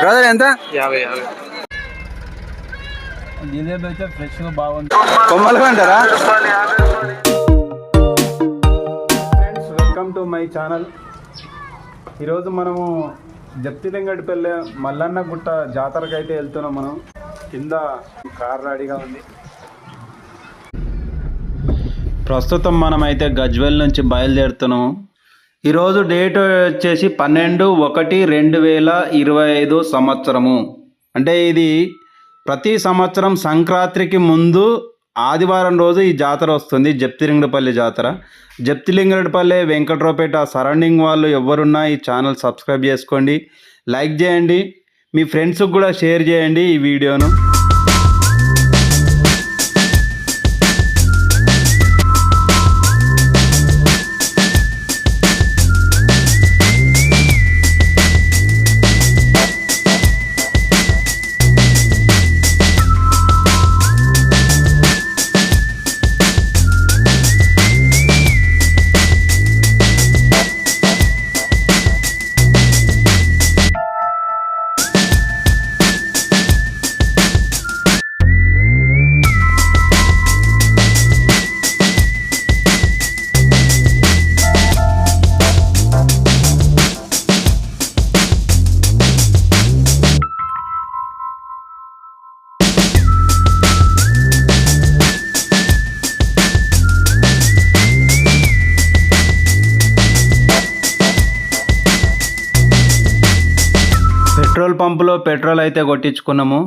Brother ఎంత? 50 జిలేబీ అయితే ఫ్రెష్గా బాగుంది. కొమ్మలు అంటారా? Friends, welcome to my channel. ఈరోజు మనము జప్తిలింగడిపల్లె మల్లన్న గుట్ట జాతరకు అయితే వెళ్తున్నాం. మనం కింద కార్ రెడీగా ఉంది. ప్రస్తుతం మనం అయితే గజ్వెల్ నుంచి బయలుదేరుతున్నాము. ఈరోజు డేట్ వచ్చేసి 12/1/2025 సంవత్సరము. అంటే ఇది ప్రతి సంవత్సరం సంక్రాంతికి ముందు ఆదివారం రోజు ఈ జాతర వస్తుంది. జప్తిలింగడిపల్లి జాతర. జప్తిలింగడిపల్లి, వెంకట్రావుపేట సరౌండింగ్ వాళ్ళు ఎవరున్నా ఈ ఛానల్ సబ్స్క్రైబ్ చేసుకోండి, లైక్ చేయండి, మీ ఫ్రెండ్స్కి కూడా షేర్ చేయండి ఈ వీడియోను. పెట్రోల్ పంపులో పెట్రోల్ అయితే కొట్టించుకున్నాము.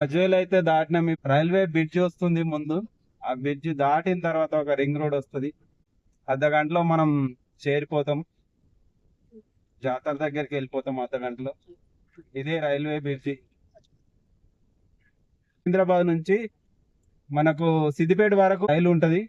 గజ్వేల్ అయితే దాటిన రైల్వే బ్రిడ్జ్ వస్తుంది ముందు. ఆ బ్రిడ్జ్ దాటిన తర్వాత ఒక రింగ్ రోడ్ వస్తుంది. అర్ధ గంటలో మనం చేరిపోతాం, జాతర దగ్గరికి వెళ్ళిపోతాం అర్ధ గంటలో. ఇదే రైల్వే బ్రిడ్జి. హైదరాబాద్ నుంచి మనకు సిద్దిపేట వరకు రైలు ఉంటుంది.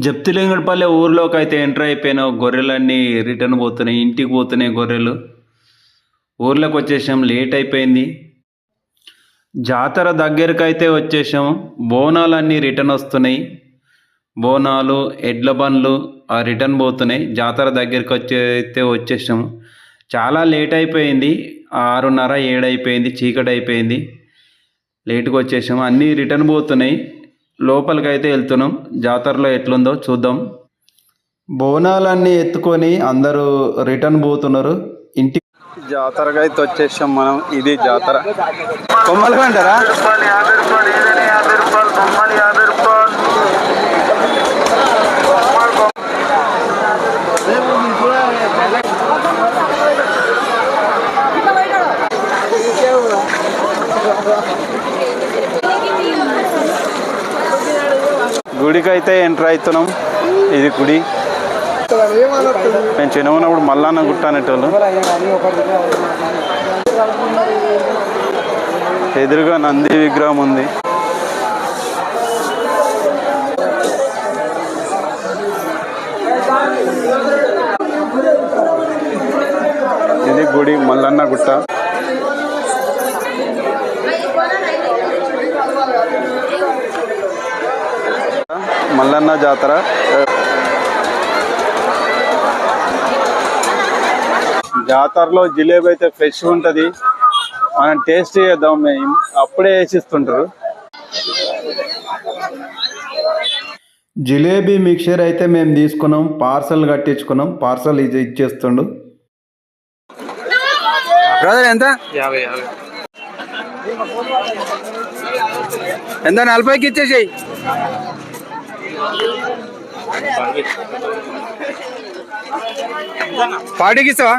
జప్తిలింగడిపల్లె ఊర్లోకి అయితే ఎంటర్ అయిపోయినా గొర్రెలన్నీ రిటర్న్ పోతున్నాయి, ఇంటికి పోతున్నాయి గొర్రెలు. ఊర్లోకి వచ్చేసాం, లేట్ అయిపోయింది. జాతర దగ్గరకు అయితే వచ్చేసాం. బోనాలన్నీ రిటర్న్ వస్తున్నాయి. బోనాలు, ఎడ్ల బండ్లు రిటర్న్ పోతున్నాయి. జాతర దగ్గరికి వచ్చేసాము. చాలా లేట్ అయిపోయింది. 6:30, 7 అయిపోయింది, చీకటి అయిపోయింది. లేట్గా వచ్చేసాము. అన్నీ రిటర్న్ పోతున్నాయి. లోపలికి అయితే వెళ్తున్నాం. జాతరలో ఎట్లుందో చూద్దాం. బోనాలన్నీ ఎత్తుకొని అందరూ రిటర్న్ పోతున్నారు ఇంటికి. జాతరగా అయితే వచ్చేసాం మనం. ఇది జాతర. కొమ్మలు అంటారా? గుడికి అయితే ఎంటర్ అవుతున్నాం. ఇది గుడి. నేను చిన్నప్పుడు మల్లన్న గుట్ట అనేటోళ్ళు. ఎదురుగా నంది విగ్రహం ఉంది. ఇది గుడి, మల్లన్న గుట్ట. మల్లన్న జాతర. జాతరలో జిలేబీ అయితే ఫ్రెష్ ఉంటుంది. మనం టేస్ట్ చేద్దాం. మేము అప్పుడే వేసిస్తుంటారు. జిలేబీ మిక్చర్ అయితే మేము తీసుకున్నాం, పార్సల్ కట్టించుకున్నాం. పార్సల్ ఇది ఇచ్చేస్తుండు. బ్రదర్ ఎంత? 50 ఎంత? 40కి ఇచ్చేసేయి. 40కి ఇస్తావా?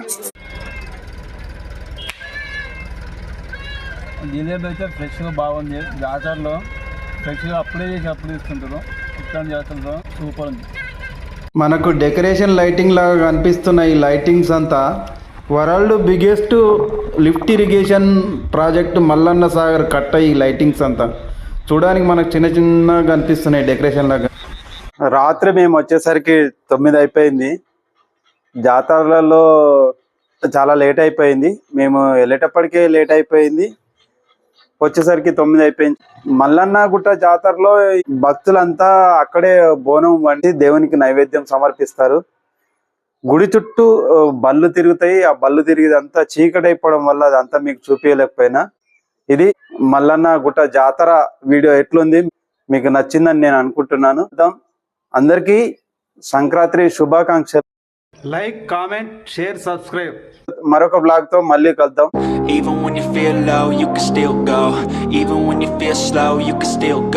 జిలేబీ అయితే ఫ్రెష్గా బాగుంది. జాతరలో ఫ్రెష్గా అప్పుడే చేసి అప్పుడు ఇస్తుంటారు. ఇట్లాంటి జాతరలో సూపర్ ఉంది. మనకు డెకరేషన్ లైటింగ్ లాగా కనిపిస్తున్న ఈ లైటింగ్స్ అంతా world biggest lift irrigation project Mallanna Sagar కట్ట. ఈ లైటింగ్స్ అంతా చూడడానికి మనకు చిన్న చిన్నగా కనిపిస్తున్నాయి డెకరేషన్ లాగా. రాత్రి మేము వచ్చేసరికి 9 అయిపోయింది. జాతరలలో చాలా లేట్ అయిపోయింది. మేము వెళ్ళేటప్పటికే లేట్ అయిపోయింది. వచ్చేసరికి 9 అయిపోయింది. మల్లన్న గుట్ట జాతరలో భక్తులంతా అక్కడే బోనం వండి దేవునికి నైవేద్యం సమర్పిస్తారు. గుడి చుట్టూ బళ్ళు తిరుగుతాయి. ఆ బళ్ళు తిరిగిదంతా చీకటి అయిపోవడం వల్ల అదంతా మీకు చూపించలేకపోయినా. ఇది మల్లన్న గుట్ట జాతర వీడియో ఎట్లుంది, మీకు నచ్చిందని నేను అనుకుంటున్నాను. అందరికీ సంక్రాంతి శుభాకాంక్షలు. Like, comment, share, subscribe. మరొక బ్లాగ్ తో మళ్ళీ కలుద్దాం. Even when you feel low, you can still go. Even when you feel slow, you can still go.